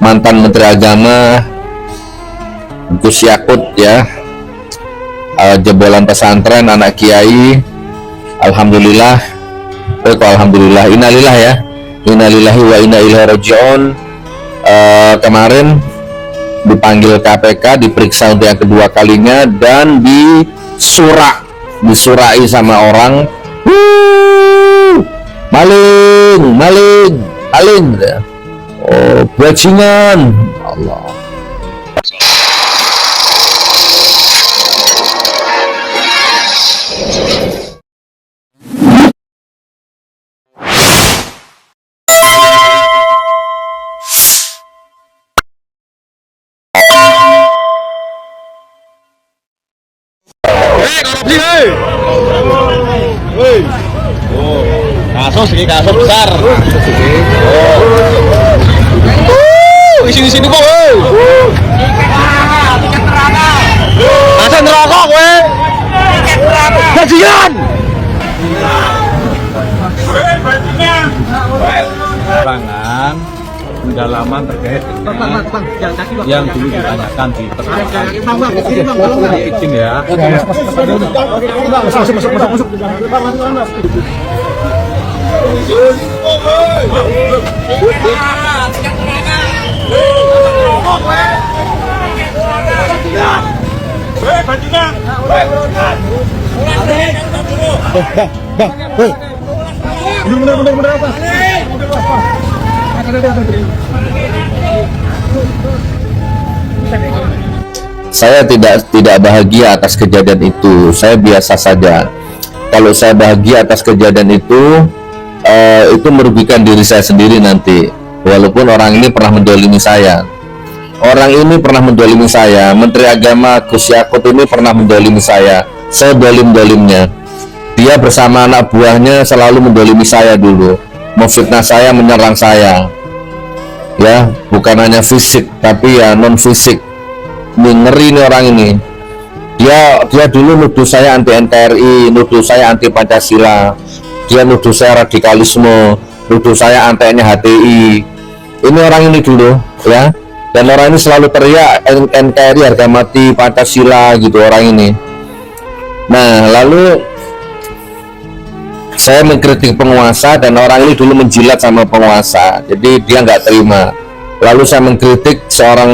mantan Menteri Agama Gus Yakut ya, jebolan pesantren, anak kiai. Alhamdulillah, alhamdulillah, innalillah ya, innalillahi wa inna ilaihi rajiun. Kemarin dipanggil KPK, diperiksa untuk yang kedua kalinya, dan disurai sama orang, maling, oh bajingan, Allah. Kasus besar. Isi-isi kok, masa ngerokok kowe? Gajian. Keterangan pendalaman terkait yang dulu ditanyakan di izin ya. Masuk. Saya tidak bahagia atas kejadian itu. Saya biasa saja. Kalau saya bahagia atas kejadian itu merugikan diri saya sendiri nanti. Walaupun orang ini pernah mendolimi saya. Orang ini pernah mendolimi saya. Menteri Agama Gus Yakut ini pernah mendolimi saya. Saya dolim-dolimnya. Dia bersama anak buahnya selalu mendolimi saya dulu. Memfitnah saya, menyerang saya. Ya, bukan hanya fisik, tapi ya non fisik. Ngeri nih orang ini. Dia dulu nuduh saya anti NKRI, nuduh saya anti Pancasila. Dia nuduh saya radikalisme, nuduh saya anti HTI. Ini orang ini dulu ya. Dan orang ini selalu teriak NKRI harga mati, Pancasila gitu orang ini. Nah, lalu saya mengkritik penguasa, dan orang ini dulu menjilat sama penguasa, jadi dia nggak terima. Lalu saya mengkritik seorang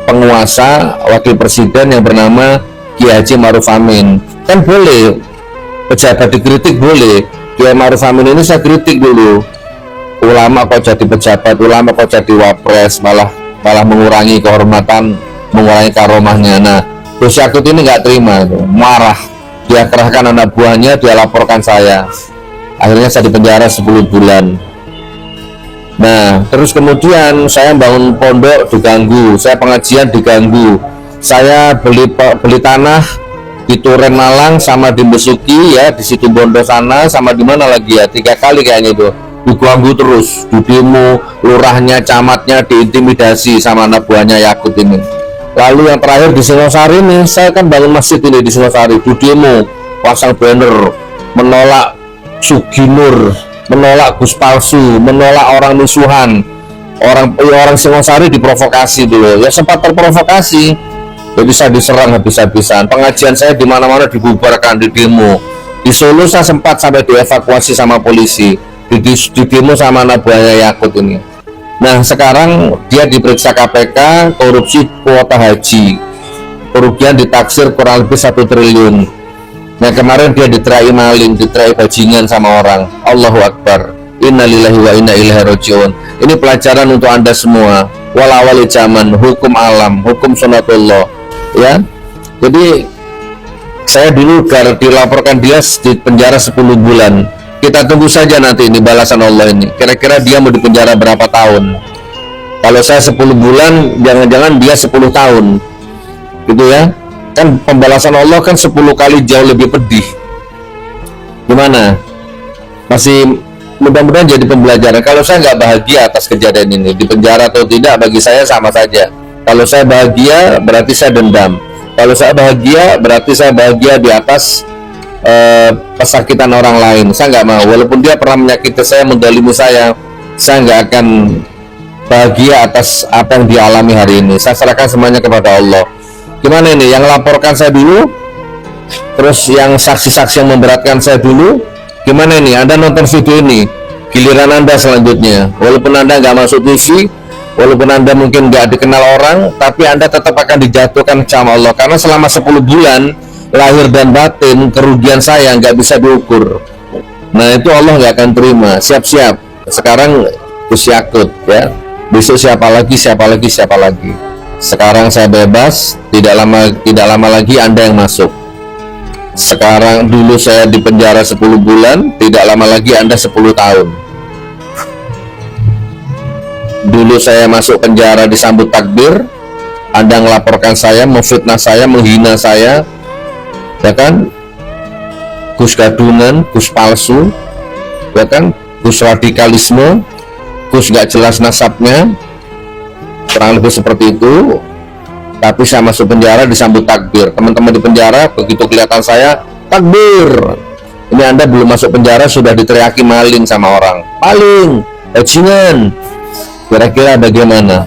penguasa, wakil presiden yang bernama Kiai Haji Ma'ruf Amin. Kan boleh pejabat dikritik, boleh. Kiai Ma'ruf Amin ini saya kritik dulu. Ulama kok jadi pejabat, ulama kok jadi wapres, malah mengurangi kehormatan, mengurangi karomahnya. Nah, Gus Yakut ini nggak terima, marah. Dia kerahkan anak buahnya, dia laporkan saya. Akhirnya saya dipenjara 10 bulan. Nah, terus kemudian saya bangun pondok diganggu, saya pengajian diganggu. Saya beli tanah di Turen Malang sama di Besuki ya, di situ Bondo sana, sama di mana lagi ya, 3 kali kayaknya itu. Diganggu terus, di demo, lurahnya, camatnya diintimidasi sama anak buahnya Yakut ini. Lalu yang terakhir di Singosari nih, saya kan bangun masjid ini di Singosari, di demo, pasang banner menolak Suginur, menolak Gus Palsu, menolak orang musuhan. Orang Singosari diprovokasi dulu, ya sempat terprovokasi. Jadi saya diserang habis-habisan. Pengajian saya di mana-mana dibubarkan, di demo. Di Solo saya sempat sampai dievakuasi sama polisi. Di demo sama anak buahnya Yakut ini. Nah, sekarang dia diperiksa KPK korupsi kuota haji. Kerugian ditaksir kurang lebih 1 triliun. Nah, kemarin dia diterai maling, diterai bajingan sama orang. Allahu Akbar. Innalillahi wa inna ilaihi rajiun. Ini pelajaran untuk Anda semua. Walawali zaman, hukum alam, hukum sunatullah. Ya. Jadi saya dulu dilaporkan dia di penjara 10 bulan. Kita tunggu saja nanti ini balasan Allah ini. Kira-kira dia mau dipenjara berapa tahun? Kalau saya 10 bulan, jangan-jangan dia 10 tahun. Gitu ya. Kan pembalasan Allah kan 10 kali jauh lebih pedih. Gimana? Masih mudah-mudahan jadi pembelajaran. Kalau saya nggak bahagia atas kejadian ini, dipenjara atau tidak, bagi saya sama saja. Kalau saya bahagia, berarti saya dendam. Kalau saya bahagia, berarti saya bahagia di atas pesakitan orang lain. Saya nggak mau, walaupun dia pernah menyakiti saya, mendalimi saya nggak akan bahagia atas apa yang dialami hari ini. Saya serahkan semuanya kepada Allah. Gimana ini, yang laporkan saya dulu, terus yang saksi-saksi yang memberatkan saya dulu, gimana ini? Anda nonton video ini, giliran Anda selanjutnya. Walaupun Anda nggak masuk TV, walaupun Anda mungkin nggak dikenal orang, tapi Anda tetap akan dijatuhkan sama Allah. Karena selama 10 bulan lahir dan batin kerugian saya nggak bisa diukur. Nah itu Allah nggak akan terima. Siap-siap. Sekarang Gus Yakut ya. Besok siapa lagi? Sekarang saya bebas. Tidak lama lagi Anda yang masuk. Sekarang dulu saya di penjara 10 bulan, tidak lama lagi Anda 10 tahun. Dulu saya masuk penjara disambut takbir, Anda melaporkan saya, memfitnah saya, menghina saya, ya kan? Gus gadungan, Gus palsu, ya kan? Gus radikalisme, Gus gak jelas nasabnya, kurang lebih seperti itu. Tapi saya masuk penjara disambut takbir. Teman-teman di penjara begitu kelihatan saya takbir. Ini Anda belum masuk penjara sudah diteriaki maling sama orang. Maling, bajingan. Kira-kira bagaimana?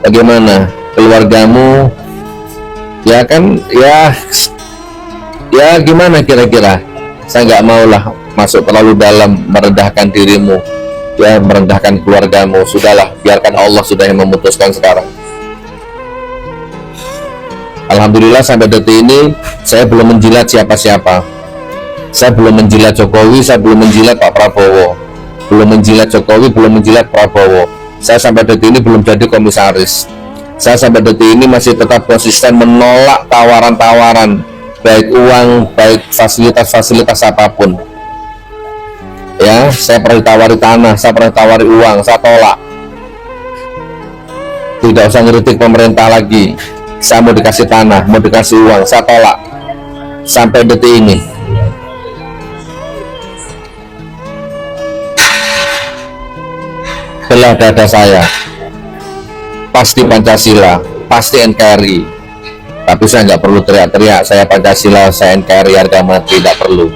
Bagaimana keluargamu? Ya kan, ya gimana kira-kira? Saya nggak maulah masuk terlalu dalam merendahkan dirimu, ya merendahkan keluargamu. Sudahlah, biarkan Allah sudah yang memutuskan sekarang. Alhamdulillah sampai detik ini saya belum menjilat siapa-siapa. Saya belum menjilat Jokowi, saya belum menjilat Pak Prabowo, belum menjilat Jokowi, belum menjilat Prabowo. Saya sampai detik ini belum jadi komisaris. Saya sampai detik ini masih tetap konsisten menolak tawaran-tawaran, baik uang, baik fasilitas-fasilitas apapun. Ya, saya pernah ditawari tanah, saya pernah ditawari uang, saya tolak. Tidak usah ngeritik pemerintah lagi. Saya mau dikasih tanah, mau dikasih uang, saya tolak. Sampai detik ini. Belah dada saya. Pasti Pancasila, pasti NKRI. Tapi saya nggak perlu teriak-teriak, saya Pancasila, saya NKRI harga mati, tidak perlu.